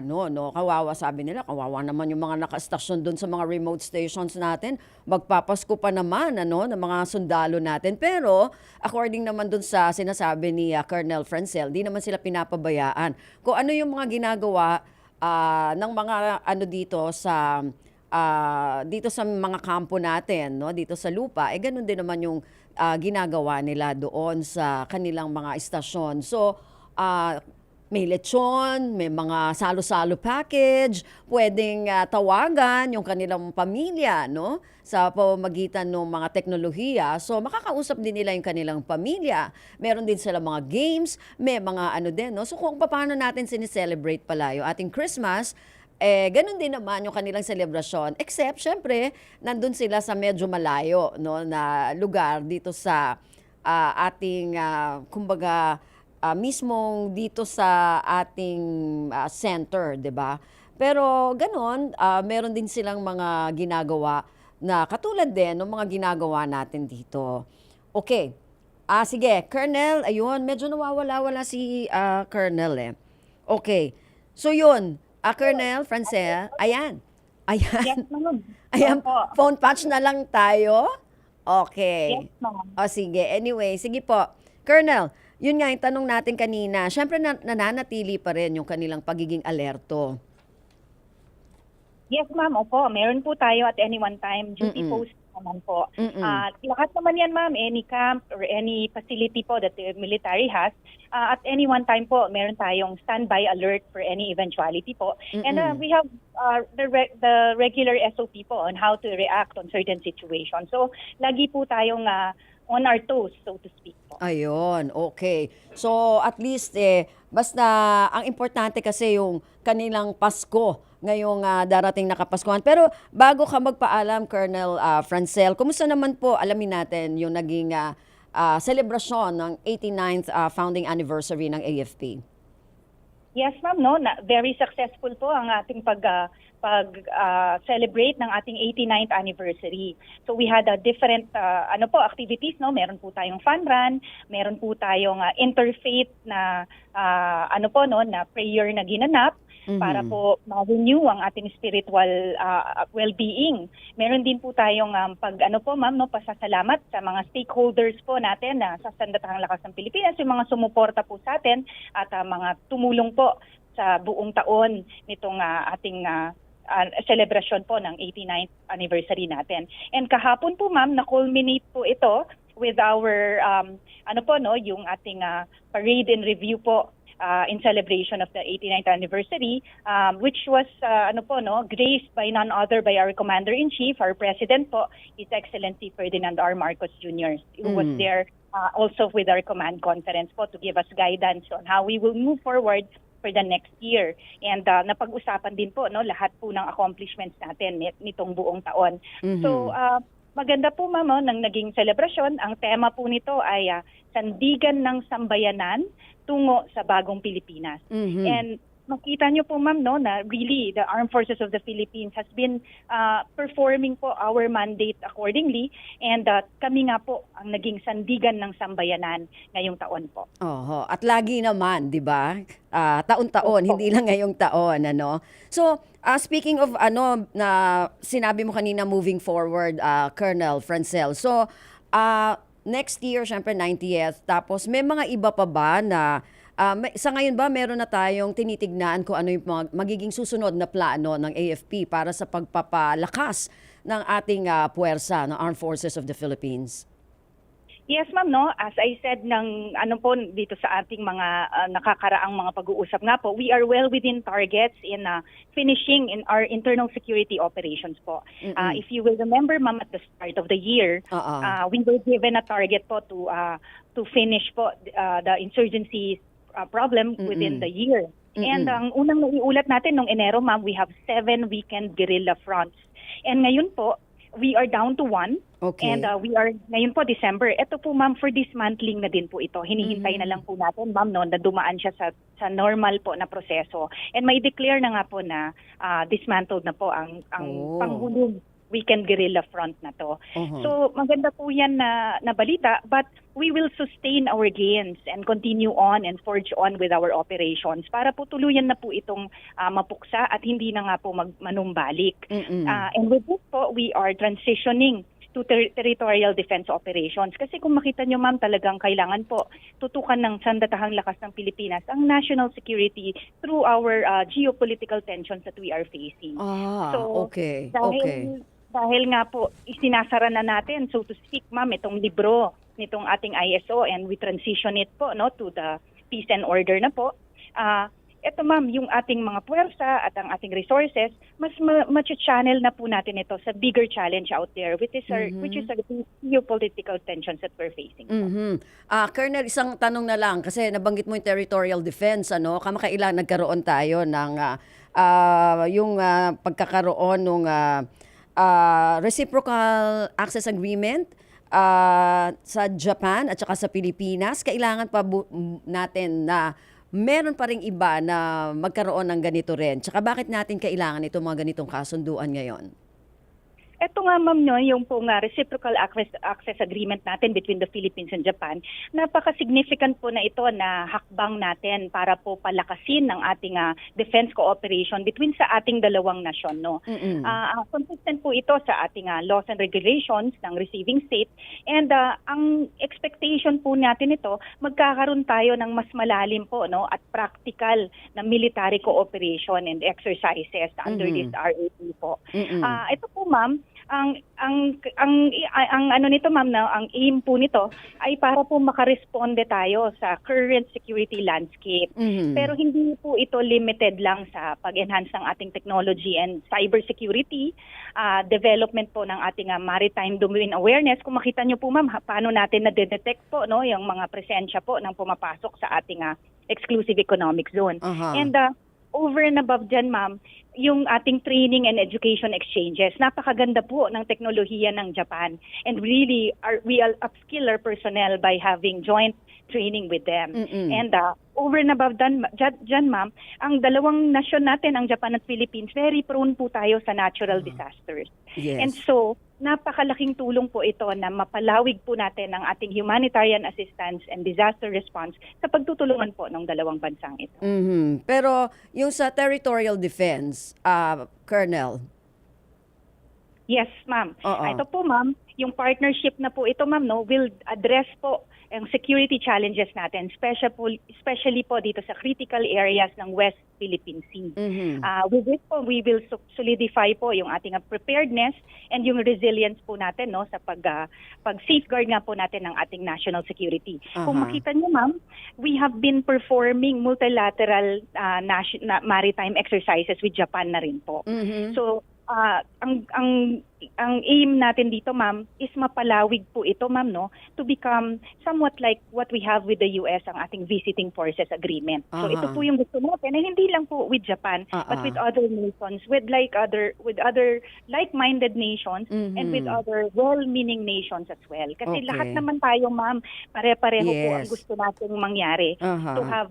kawawa, sabi nila, kawawa naman yung mga nakastasyon dun sa mga remote stations natin. Magpapasko pa naman, ng mga sundalo natin. Pero, according naman dun sa sinasabi ni Colonel Francel, di naman sila pinapabayaan. Kung ano yung mga ginagawa ng mga, dito sa mga kampo natin, dito sa lupa, ganun din naman yung ginagawa nila doon sa kanilang mga istasyon. So, may lechon, may mga salo-salo package, pwedeng tawagan yung kanilang pamilya, no? Sa pamamagitan ng mga teknolohiya. So, makakausap din nila yung kanilang pamilya. Meron din sila mga games, may mga ano din, no? So, kung paano natin sineselebrate pala yung ating Christmas, ganun din naman yung kanilang selebrasyon. Except, syempre, nandun sila sa medyo malayo, no, na lugar dito sa ating, kumbaga, mismong dito sa ating center, 'di ba? Pero ganun, meron din silang mga ginagawa na katulad din ng mga ginagawa natin dito. Okay. Sige, Colonel, ayun, medyo nawawala-wala si Colonel eh. Okay. So yun, Colonel Francel, ayan. Yes, ma'am. Ayan, Opo. phone patch na lang tayo. Okay. Yes, ma'am. Sige. Anyway, sige po. Colonel, yun nga yung tanong natin kanina. Siyempre, nananatili pa rin yung kanilang pagiging alerto. Yes, ma'am. Opo, meron po tayo at any one time duty post naman po. Lahat naman yan, ma'am, any camp or any facility po that the military has, at any one time po, meron tayong standby alert for any eventuality po. And we have the regular SOP po on how to react on certain situations. So, lagi po tayong on our toes, so to speak po. Ayun, okay. So, at least, basta, ang importante kasi yung kanilang Pasko ngayong darating na Kapaskuhan. Pero bago ka magpaalam, Colonel Francel, kumusta naman po, alamin natin yung naging selebrasyon ng 89th founding anniversary ng AFP? Yes, ma'am, no, very successful po ang ating celebrate ng ating 89th anniversary. So we had a different activities, no. Meron po tayong fun run, meron po tayong interfaith na na prayer na ginanap para po ma-renew ang ating spiritual well-being. Meron din po tayong pasasalamat sa mga stakeholders po natin sa Sandatahang Lakas ng Pilipinas, yung mga sumuporta po sa atin at mga tumulong po sa buong taon nitong ating celebration po ng 89th anniversary natin. And kahapon po, ma'am, na-culminate po ito with our yung ating parade and review po in celebration of the 89th anniversary, which was graced by none other by our Commander-in-Chief, our President po, His Excellency Ferdinand R. Marcos Jr., who was there also with our command conference po to give us guidance on how we will move forward for the next year. And napag-usapan din po lahat po ng accomplishments natin nitong buong taon. So maganda po, ma'am, ng naging selebrasyon. Ang tema po nito ay Sandigan ng Sambayanan tungo sa Bagong Pilipinas. And makita nyo po, ma'am, na really the Armed Forces of the Philippines has been performing po our mandate accordingly. And kami nga po ang naging sandigan ng sambayanan ngayong taon po. Oho. At lagi naman, di ba? Taon-taon, hindi lang ngayong taon. So, speaking of na sinabi mo kanina moving forward, Colonel Francel. So, next year, syempre 90th. Tapos may mga iba pa ba na sa ngayon ba meron na tayong tinitignan kung ano yung magiging susunod na plano ng AFP para sa pagpapalakas ng ating puwersa ng Armed Forces of the Philippines? Yes, ma'am, no. As I said dito sa ating mga nakakaraang mga pag-uusap nga po, we are well within targets in finishing in our internal security operations po. If you will remember, ma'am, at the start of the year, we were given a target po to finish po the insurgency problem within the year. And ang unang naiulat natin nung Enero, ma'am, we have 7 weekend guerrilla fronts. And ngayon po, we are down to 1. Okay. And we are, ngayon po, December. Ito po, ma'am, for dismantling na din po ito. Hinihintay na lang po natin, ma'am, na dumaan siya sa normal po na proseso. And may declare na nga po na dismantled na po ang panghulong weekend guerrilla front na to. So maganda po yan na balita, but we will sustain our gains and continue on and forge on with our operations para po tuluyan na po itong mapuksa at hindi na nga po manumbalik. And with this po, we are transitioning to territorial defense operations. Kasi kung makita nyo, ma'am, talagang kailangan po tutukan ng Sandatahang Lakas ng Pilipinas ang national security through our geopolitical tensions that we are facing. Okay. Dahil nga po, isinasara na natin, so to speak, ma'am, itong libro nitong ating ISO and we transition it po to the peace and order na po. Ito ma'am, yung ating mga puwersa at ang ating resources, mas ma-channel na po natin ito sa bigger challenge out there, which is our geopolitical tensions that we're facing. Colonel, isang tanong na lang, kasi nabanggit mo yung territorial defense, ano? Kamakailan nagkaroon tayo ng pagkakaroon ng reciprocal access agreement sa Japan at saka sa Pilipinas. Kailangan pa natin na meron pa ring iba na magkaroon ng ganito rin. Tsaka bakit natin kailangan itong mga ganitong kasunduan ngayon? Ito nga ma'am no, yung pong reciprocal access agreement natin between the Philippines and Japan, napaka-significant po na ito na hakbang natin para po palakasin ng ating defense cooperation between sa ating dalawang nasyon. No? Consistent po ito sa ating laws and regulations ng receiving state, and ang expectation po natin ito, magkakaroon tayo ng mas malalim po no, at practical na military cooperation and exercises under this RAP po. Ito po ma'am, ang ano nito ma'am na ang aim po nito ay para po makaresponde tayo sa current security landscape. Pero hindi po ito limited lang sa pag-enhance ng ating technology and cybersecurity, development po ng ating maritime domain awareness. Kung makita niyo po ma'am, paano natin na-detect po no yung mga presensya po ng pumapasok sa ating exclusive economic zone. And over and above dyan, ma'am, yung ating training and education exchanges. Napakaganda po ng teknolohiya ng Japan. And really, we upskill our personnel by having joint training with them. And over and above dyan, ma'am, ang dalawang nasyon natin, ang Japan at Philippines, very prone po tayo sa natural disasters. And so, napakalaking tulong po ito na mapalawig po natin ang ating humanitarian assistance and disaster response sa pagtutulungan po ng dalawang bansang ito. Pero yung sa territorial defense, Colonel? Yes, ma'am. Ito po, ma'am, yung partnership na po ito, ma'am, no, will address po ang security challenges natin, especially po dito sa critical areas ng West Philippine Sea. With this po, we will solidify po yung ating preparedness and yung resilience po natin no sa pag-safeguard nga po natin ng ating national security. Kung makita niyo ma'am, we have been performing multilateral maritime exercises with Japan na rin po. So, ang aim natin dito ma'am is mapalawig po ito ma'am no to become somewhat like what we have with the US, ang ating visiting forces agreement. So ito po yung gusto natin, na hindi lang po with Japan but with other nations, with other like-minded nations and with other well-meaning nations as well. Kasi lahat naman tayo ma'am, pare-pareho po ang gusto nating mangyari to have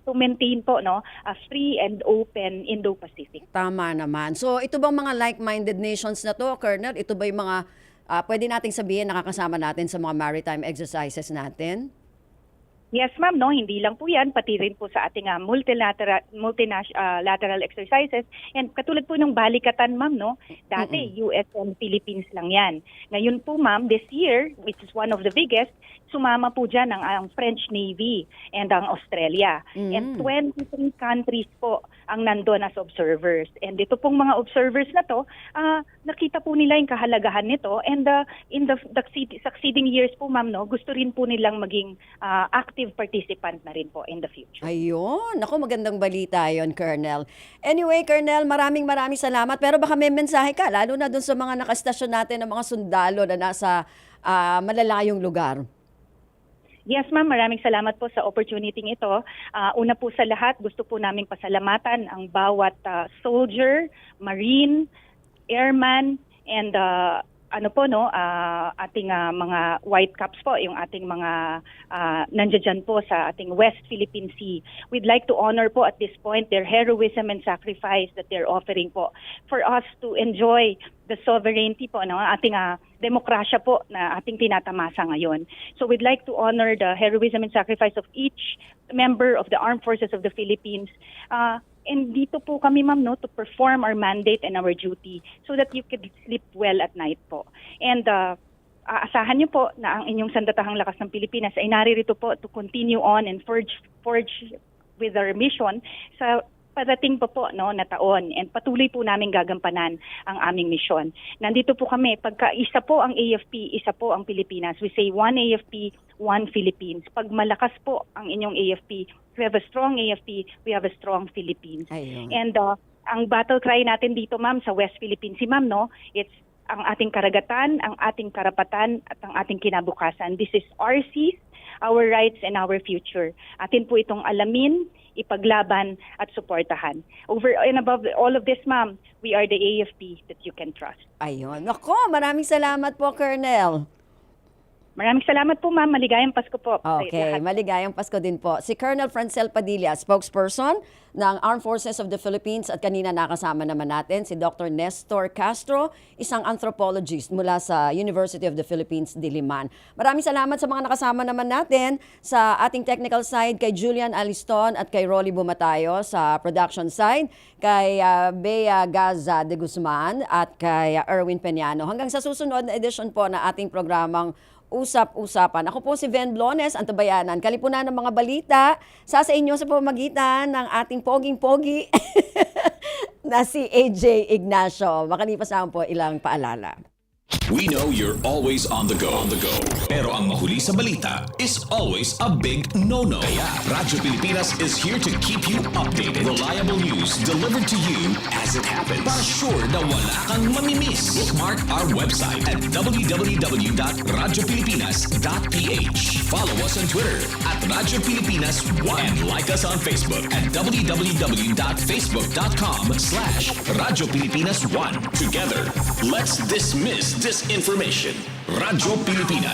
to maintain po no a free and open Indo-Pacific. Tama naman. So ito bang mga like-minded nations na to, Colonel? Ito ba yung mga pwede nating sabihin nakakasama natin sa mga maritime exercises natin? Yes, ma'am, no, hindi lang po 'yan, pati rin po sa ating multilateral exercises. And katulad po ng balikatan, ma'am, no, dati US and Philippines lang 'yan. Ngayon po, ma'am, this year, which is one of the biggest, sumama po dyan ang French Navy and ang Australia. And 23 countries po ang nandun as observers. And ito pong mga observers na to, nakita po nila yung kahalagahan nito. And in the succeeding years po, ma'am, no, gusto rin po nilang maging active participant na rin po in the future. Ayun. Naku, magandang balita yon, Colonel. Anyway, Colonel, maraming salamat. Pero baka may mensahe ka, lalo na dun sa mga nakastasyon natin ng mga sundalo na nasa malalayong lugar. Yes, ma'am. Maraming salamat po sa opportunity ito. Una po sa lahat, gusto po naming pasalamatan ang bawat soldier, marine, airman, and ating mga white caps po, yung ating mga nandiyan po sa ating West Philippine Sea. We'd like to honor po at this point their heroism and sacrifice that they're offering po for us to enjoy the sovereignty po ng ating demokrasya po na ating tinatamasa ngayon. So we'd like to honor the heroism and sacrifice of each member of the Armed Forces of the Philippines. And dito po kami, ma'am, no, to perform our mandate and our duty so that you could sleep well at night po. And aasahan niyo po na ang inyong sandatahang lakas ng Pilipinas ay naririto po to continue on and forge with our mission sa parating po no na taon, and patuloy po namin gagampanan ang aming misyon. Nandito po kami, pagka isa po ang AFP, isa po ang Pilipinas. We say one AFP, one Philippines. Pag malakas po ang inyong AFP, we have a strong AFP, we have a strong Philippines. Ayun. And ang battle cry natin dito, ma'am, sa West Philippine Sea, ma'am, no, it's ang ating karagatan, ang ating karapatan, at ang ating kinabukasan. This is our seas, our rights, and our future. Atin po itong alamin, ipaglaban, at suportahan. Over and above all of this, ma'am, we are the AFP that you can trust. Ayun. Nako, maraming salamat po, Colonel. Maraming salamat po, ma'am. Maligayang Pasko po. sa Okay, lahat. maligayang Pasko din po. Si Colonel Francel Padilla, spokesperson ng Armed Forces of the Philippines, at kanina nakasama naman natin si Dr. Nestor Castro, isang anthropologist mula sa University of the Philippines, Diliman. Maraming salamat sa mga nakasama naman natin sa ating technical side, kay Julian Aliston at kay Rolly Bumatayo, sa production side, kay Bea Gaza de Guzman at kay Erwin Peñano. Hanggang sa susunod na edisyon po na ating programang Usap-Usapan. Ako po si Ven Blones, Antabayanan. Kalipunan ng mga balita sa inyo sa pamamagitan ng ating poging-pogi na si AJ Ignacio. Makalipas lang po ilang paalala. We know you're always on the go. Pero ang mahuli sa balita is always a big no-no. Kaya Radyo Pilipinas is here to keep you updated. Reliable news delivered to you as it happens. Para sure na wala kang mamimiss. Bookmark our website at www.radiopilipinas.ph. Follow us on Twitter at Radyo Pilipinas 1 and like us on Facebook at www.facebook.com/Radyo Pilipinas 1. Together, let's dismiss disinformation. Radyo Pilipinas.